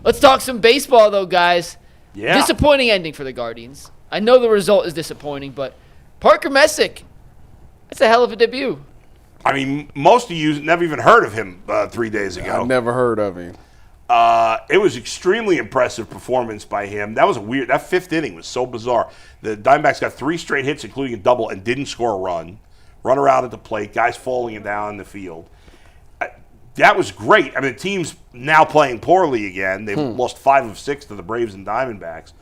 Let's talk some baseball, though, guys. Yeah. Disappointing ending for the Guardians. I know the result is disappointing, but Parker Messick, that's a hell of a debut. I mean, most of you never even heard of him 3 days ago. I never heard of him. It was extremely impressive performance by him. That was that fifth inning was so bizarre. The Diamondbacks got 3 straight hits, including a double, and didn't score a run. Runner out at the plate, guys falling down in the field. That was great. I mean, the team's now playing poorly again. They've lost 5 of 6 to the Braves and Diamondbacks.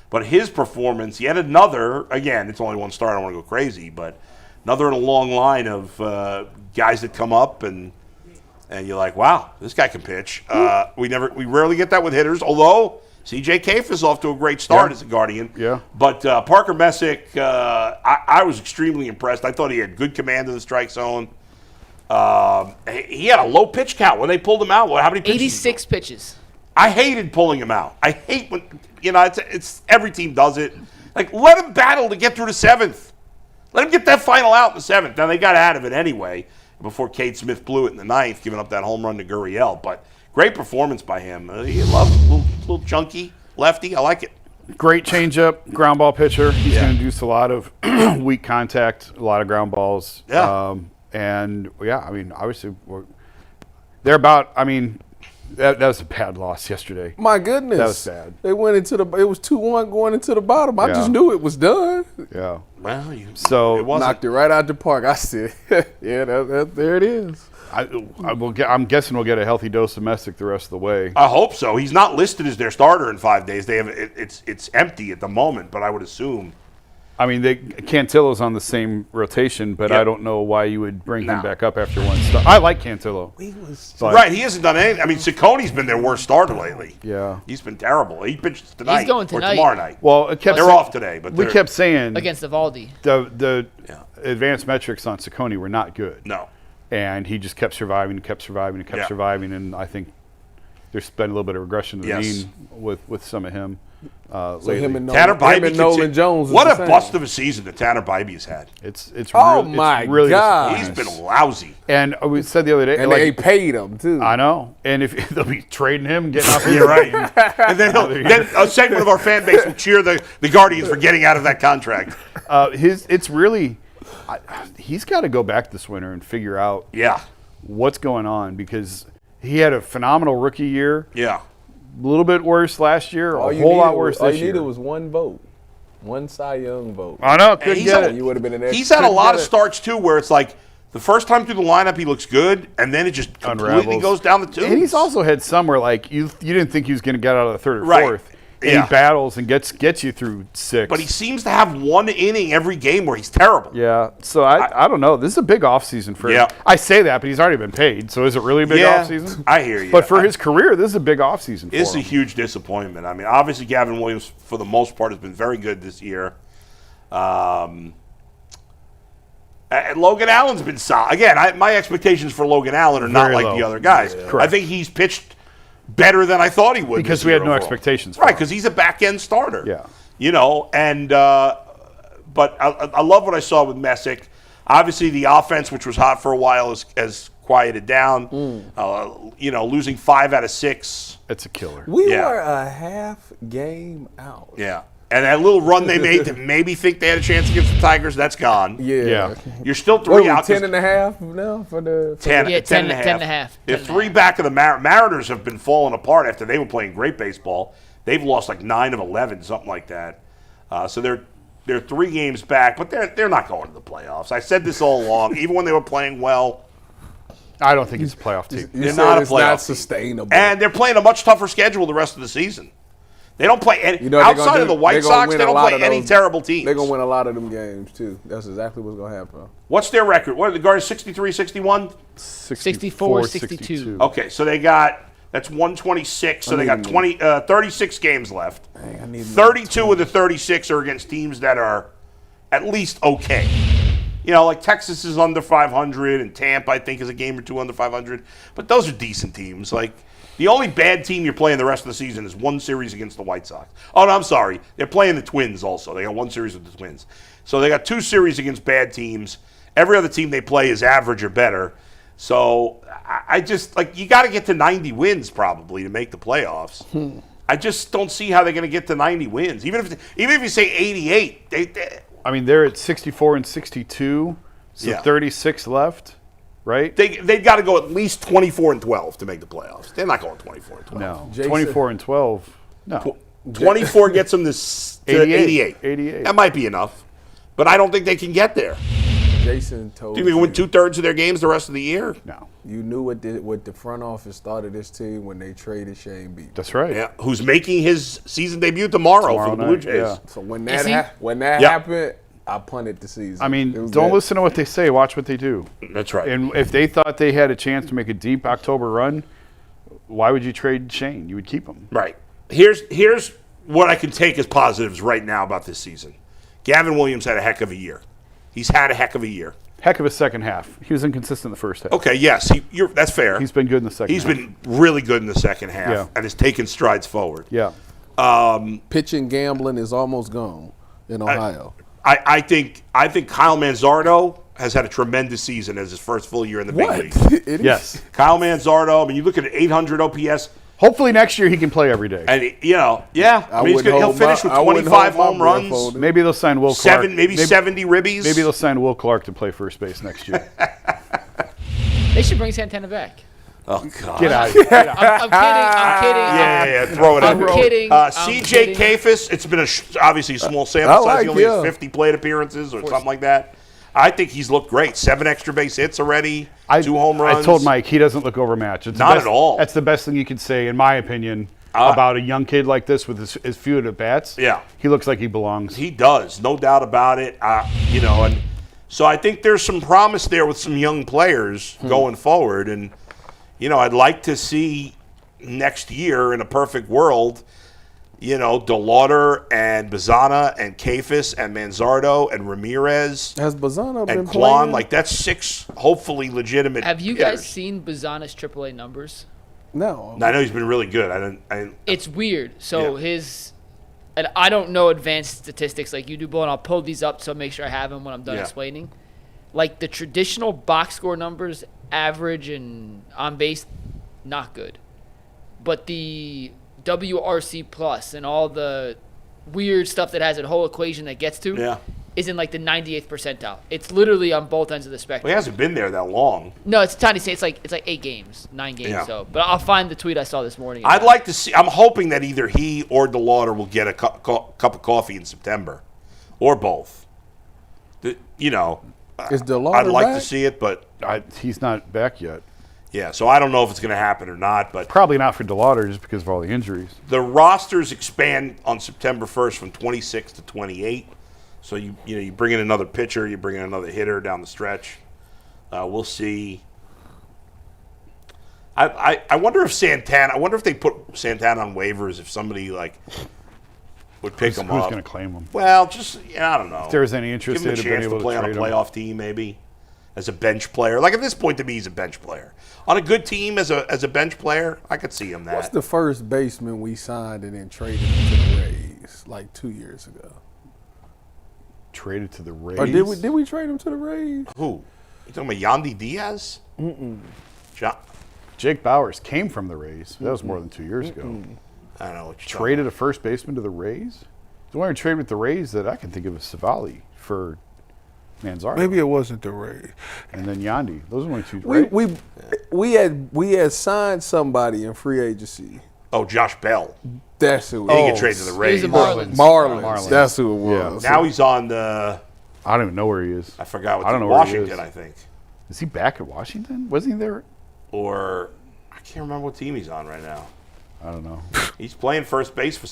But his performance, yet another, again, it's only one start, I don't want to go crazy, but another in a long line of guys that come up and you're like, wow, this guy can pitch. We rarely get that with hitters, although C.J. Caffe is off to a great start as a Guardian. Yeah. But Parker Messick, I was extremely impressed. I thought he had good command of the strike zone. He had a low pitch count when they pulled him out. How many pitches? 86 pitches. I hated pulling him out. I hate when, it's every team does it. Like, let him battle to get through the 7th. Let him get that final out in the 7th. Now, they got out of it anyway before Cade Smith blew it in the 9th, giving up that home run to Gurriel. But great performance by him. He loved a little chunky lefty. I like it. Great changeup, ground ball pitcher. He's going to induce a lot of weak contact, a lot of ground balls. Yeah. I mean, obviously, they're about, I mean, that was a bad loss yesterday. My goodness. That was bad. They went into it was 2-1 going into the bottom. I just knew it was done. Yeah. Well, so it wasn't. Knocked it right out the park. I said, yeah, there it is. I'm guessing we'll get a healthy dose of Messik the rest of the way. I hope so. He's not listed as their starter in 5 days. They have it's empty at the moment, but I would assume. I mean, Cantillo's on the same rotation, but I don't know why you would bring him back up after one start. I like Cantillo. Right, he hasn't done anything. I mean, Cicconi's been their worst starter lately. Yeah. He's been terrible. He pitched tonight. He's going tonight. Or tomorrow night. Well, they're off today. But we kept saying Against Evaldi. The advanced metrics on Cicconi were not good. No. And he just kept surviving, surviving, and I think there's been a little bit of regression to the mean with some of him. Him and Tanner Bybee, Nolan Jones. What a bust of a season that Tanner Bybee's had. It's my really God. He's been lousy. And we said the other day, and they paid him too. I know. And if they'll be trading him, and getting off. You're right. And then a segment of our fan base will cheer the Guardians for getting out of that contract. It's really, he's got to go back this winter and figure out what's going on, because he had a phenomenal rookie year. Yeah. A little bit worse last year, a whole lot worse this year. All you needed was one vote. One Cy Young vote. I know, couldn't get it. You would have been an extra. He's had a lot of starts, too, where it's like the first time through the lineup he looks good, and then it just completely goes down the tubes. And he's also had some where, like, you didn't think he was going to get out of the third or fourth. And he battles and gets you through 6. But he seems to have one inning every game where he's terrible. Yeah, so I don't know. This is a big offseason for him. I say that, but he's already been paid, so is it really a big offseason? I hear you. But for his career, this is a big offseason for him. It's a huge disappointment. I mean, obviously Gavin Williams, for the most part, has been very good this year. And Logan Allen's been solid. Again, my expectations for Logan Allen are not like the other guys. Yeah. I think he's pitched better than I thought he would. Because we had no expectations for him. Right, him. because he's a back-end starter. Yeah. And but I love what I saw with Messick. Obviously, the offense, which was hot for a while, has quieted down. Losing 5 out of 6. It's a killer. We were a half game out. Yeah. And that little run they made to maybe think they had a chance against the Tigers, that's gone. Yeah. You're still 3 out. 10.5 now for the 10 and a half. They're 3 back of the Mariners have been falling apart after they were playing great baseball. They've lost like 9 of 11, something like that. So they're 3 games back, but they're not going to the playoffs. I said this all along, even when they were playing well. I don't think it's a playoff team. They're not a playoff not team. Sustainable. And they're playing a much tougher schedule the rest of the season. They don't play any, outside of the White Sox. They don't play any terrible teams. They're gonna win a lot of them games too. That's exactly what's gonna happen. What's their record? What are the Guardians? 63, 61? 64, 62. Okay, so they got that's 126. So they got 36 games left. 32 of the 36 are against teams that are at least okay. Like Texas is under 500, and Tampa I think is a game or 2 under 500. But those are decent teams. Like. The only bad team you're playing the rest of the season is one series against the White Sox. Oh, no, I'm sorry. They're playing the Twins also. They got 1 series with the Twins. So they got 2 series against bad teams. Every other team they play is average or better. So I just you got to get to 90 wins probably to make the playoffs. I just don't see how they're going to get to 90 wins. Even if you say 88, they're at 64 and 62, so 36 left, right? They've got to go at least 24 and 12 to make the playoffs. They're not going 24 and 12. No, Jason, 24 and 12. No, 24 gets them to 88. 88. That might be enough, but I don't think they can get there. Jason told Do you think they win 2/3 of their games the rest of the year? No. you knew what the front office started this team when they traded Shane Beaton. That's right. Yeah, who's making his season debut tomorrow for the Blue night, Jays. yeah. So when Is he? that Yeah. happened, I punted the season. Don't listen to what they say. Watch what they do. That's right. And if they thought they had a chance to make a deep October run, why would you trade Shane? You would keep him. Right. Here's what I can take as positives right now about this season. Gavin Williams had a heck of a year. He's had a heck of a year. Heck of a second half. He was inconsistent in the first half. Okay, yes, that's fair. He's been good in the second He's half. been really good in the second half Yeah. and has taken strides forward. Yeah. pitching gambling is almost gone in Ohio. I think Kyle Manzardo has had a tremendous season as his first full year in the big league. It is. Yes. Kyle Manzardo, you look at 800 OPS, Hopefully next year he can play every day. and he'll finish with I wouldn't 25 hold my home breath runs, on it. Maybe they'll sign Will Clark. 70 ribbies. Maybe they'll sign Will Clark to play first base next year. They should bring Santana back. Oh God! Get out of here. Get out. I'm kidding. Yeah, throw it I'm out. kidding. CJ Kafis, it's been obviously a small sample size. He only has 50 plate appearances or something like that. I think he's looked great. 7 extra base hits already, 2 home runs. I told Mike he doesn't look overmatched. It's Not at all. That's the best thing you can say, in my opinion, about a young kid like this with his few at bats. Yeah. He looks like he belongs. He does, no doubt about it. And so I think there's some promise there with some young players going forward. And, I'd like to see next year in a perfect world, DeLauder and Bazana and Kafis and Manzardo and Ramirez Has Bazana been and Kwan. playing? That's 6 hopefully legitimate Have you hitters. guys seen Bazana's AAA numbers? No. I know he's been really good. It's weird. So Yeah. and I don't know advanced statistics like you do, Bo, and I'll pull these up to make sure I have them when I'm done Yeah. explaining. Like the traditional box score numbers, average and on base, not good. But the WRC plus and all the weird stuff that has a whole equation that gets to is in like the 98th percentile. It's literally on both ends of the spectrum. Well, he hasn't been there that long. No, it's tiny. It's like 8 games, 9 games. Yeah. So, but I'll find the tweet I saw this morning. I'd like to see. I'm hoping that either he or DeLauder will get a cup of coffee in September, or both. Is DeLauder I'd like back? to see it, but He's not back yet. yeah. So I don't know if it's going to happen or not. But Probably not for DeLauder just because of all the injuries. the rosters expand on September 1st from 26 to 28. So you bring in another pitcher, you bring in another hitter down the stretch. We'll see. I wonder if Santana. I wonder if they put Santana on waivers if somebody would pick him Who's up. going to claim him? Well, I don't know. If there was any interest, Give him a they'd have been chance able to to play on a trade him. playoff team, maybe as a bench player. Like at this point, to me, he's a bench player. On a good team as a bench player, I could see him that. What's the first baseman we signed and then traded him to the Rays like 2 years ago? Traded to the Rays. Or did we trade him to the Rays? Who? You talking about Yandy Diaz? Jake Bowers came from the Rays. That was more than 2 years ago. I don't know what you're Traded a first baseman to the Rays? The only trade with the Rays that I can think of is Savali for Manzardo. Maybe it wasn't the Rays. And then Yandy. Those are only two. Right? We had signed somebody in free agency. Oh, Josh Bell. That's who. He can get traded to the He's Rays. the Marlins. Marlins. That's who it was. Now he's on the. I don't even know where he is. I forgot what. I don't know where he Washington, is. I think. Is he back at Washington? Wasn't he there? Or I can't remember what team he's on right now. I don't know. He's playing first base for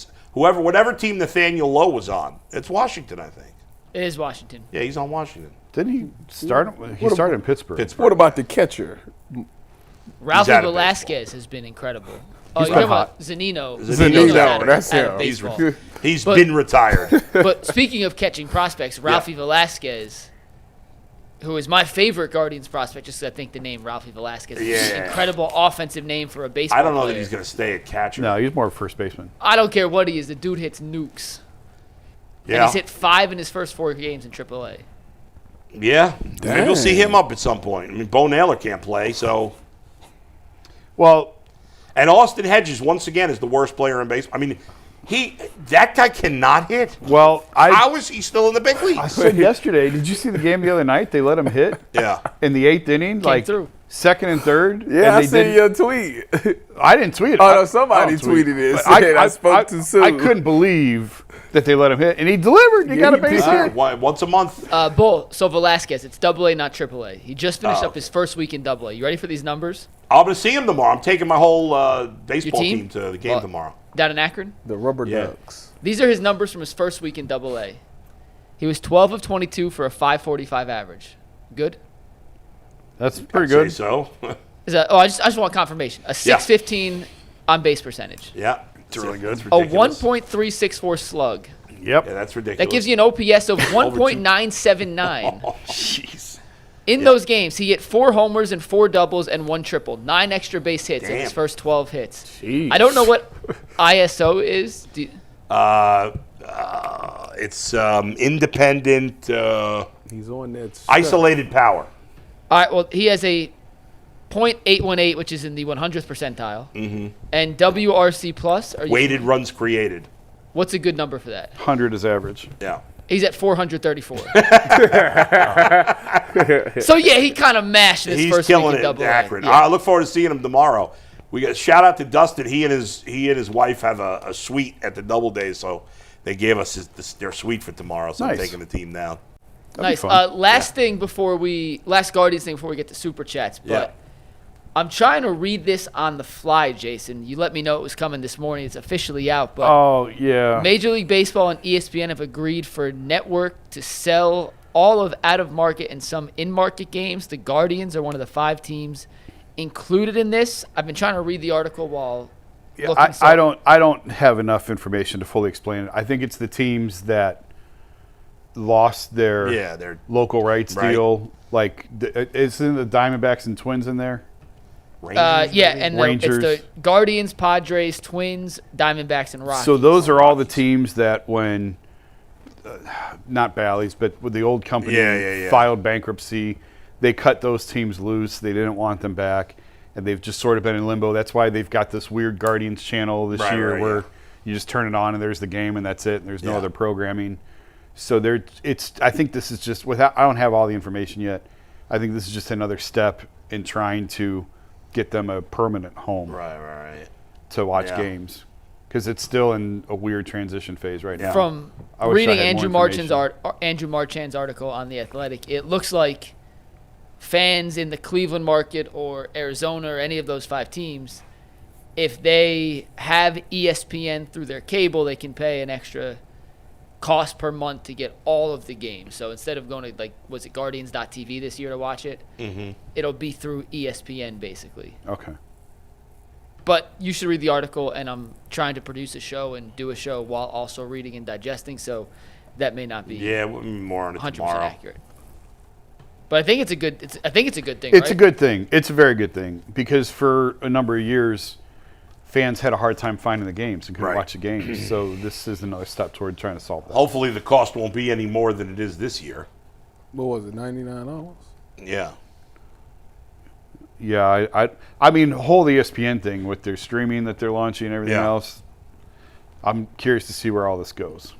whatever team Nathaniel Lowe was on. It's Washington, I think. It is Washington. Yeah, he's on Washington. Didn't he start? He started in Pittsburgh. What about the catcher? Ralphie out of Velasquez has been incredible. Oh, He's you're talking been about Zanino. Zanino, that's out of him. baseball. He's But- been retired. But speaking of catching prospects, Ralphie Velasquez, who is my favorite Guardians prospect, just 'cause I think the name Ralphie Velasquez is an Yeah. incredible offensive name for a baseball I don't know player. that he's going to stay at catcher. No, he's more of a first baseman. I don't care what he is. The dude hits nukes. And Yeah. he's hit 5 in his first 4 games in AAA. Yeah. Maybe we'll see him up at some point. I mean, Bo Naylor can't play, so. Well, and Austin Hedges, once again, is the worst player in baseball. I mean, that guy cannot hit. Well, how is he still in the big leagues? I said yesterday, did you see the game the other night? They let him hit. Yeah. In the 8th inning, through. Second and third. Yeah, I seen your tweet. I didn't tweet it. Oh, no, somebody tweeted it. I spoke too soon. I couldn't believe that they let him hit, and he delivered. He got a base hit. Once a month. Bull. So Velasquez, it's AA, not AAA. He just finished up his first week in AA. You ready for these numbers? I'm going to see him tomorrow. I'm taking my whole baseball team to the game tomorrow. Down in Akron? The Rubber Ducks. These are his numbers from his first week in AA. He was 12 of 22 for a 545 average. Good? That's pretty good. Say so. I just want confirmation. A 615 on base percentage. Yeah. It's really good. A 1.364 slug. Yep. Yeah, that's ridiculous. That gives you an OPS of 1.979. Oh, jeez. In those games, he hit 4 homers and 4 doubles and 1 triple. 9 extra base hits in his first 12 hits. Jeez. I don't know what ISO is. It's independent. He's on that isolated power. All right, well, he has a .818, which is in the 100th percentile. Mm-hmm. And WRC plus. Weighted runs created. What's a good number for that? 100 is average. Yeah. He's at 434. So, yeah, he kind of mashed his first week in Double A. Akron. Yeah. I look forward to seeing him tomorrow. We got shout out to Dustin. He and his wife have a suite at the Doubleday, so they gave us their suite for tomorrow. So I'm taking the team down. Nice. Last Guardians thing before we get to Super Chats. But I'm trying to read this on the fly, Jason. You let me know it was coming this morning. It's officially out. But Major League Baseball and ESPN have agreed for network to sell all of out-of-market and some in-market games. The Guardians are one of the 5 teams included in this. I've been trying to read the article while looking. I don't have enough information to fully explain it. I think it's the teams that lost their local rights deal. Like, isn't the Diamondbacks and Twins in there? Rangers, and it's the Guardians, Padres, Twins, Diamondbacks, and Rockies. So those are all the teams that when, not Bally's, but with the old company filed bankruptcy, they cut those teams loose. They didn't want them back, and they've just sort of been in limbo. That's why they've got this weird Guardians channel this year where you just turn it on and there's the game and that's it. And there's no other programming. So I think this is just I don't have all the information yet. I think this is just another step in trying to get them a permanent home to watch games, because it's still in a weird transition phase right now. From reading Andrew Marchand's article on The Athletic, it looks like fans in the Cleveland market or Arizona or any of those 5 teams, if they have ESPN through their cable, they can pay an extra cost per month to get all of the games. So instead of going to, was it Guardians.tv this year to watch it? Mm-hmm. It'll be through ESPN, basically. Okay. But you should read the article, and I'm trying to produce a show and do a show while also reading and digesting, so that may not be more on it 100% tomorrow. Accurate. But I think it's a good thing. It's a good thing. It's a very good thing, because for a number of years, fans had a hard time finding the games and couldn't watch the games. So this is another step toward trying to solve that. Hopefully the cost won't be any more than it is this year. What was it, $99? Yeah. Yeah, I mean, the whole ESPN thing with their streaming that they're launching and everything else, I'm curious to see where all this goes.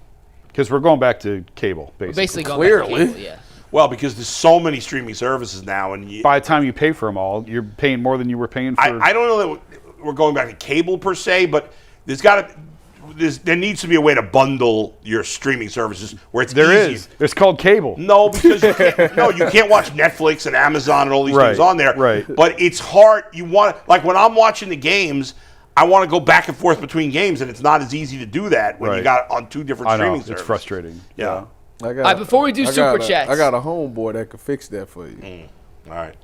Because we're going back to cable, basically. Going back to cable, Well, because there's so many streaming services now. And by the time you pay for them all, you're paying more than you were paying for. I don't know that we're going back to cable per se, but there needs to be a way to bundle your streaming services where it's easy. It's called cable. No, because you can't watch Netflix and Amazon and all these things on there. Right. But it's hard. You want when I'm watching the games, I want to go back and forth between games, and it's not as easy to do that when you got on 2 different streaming services. It's frustrating. Yeah. Before we do Super Chats. I got a homeboy that could fix that for you. All right.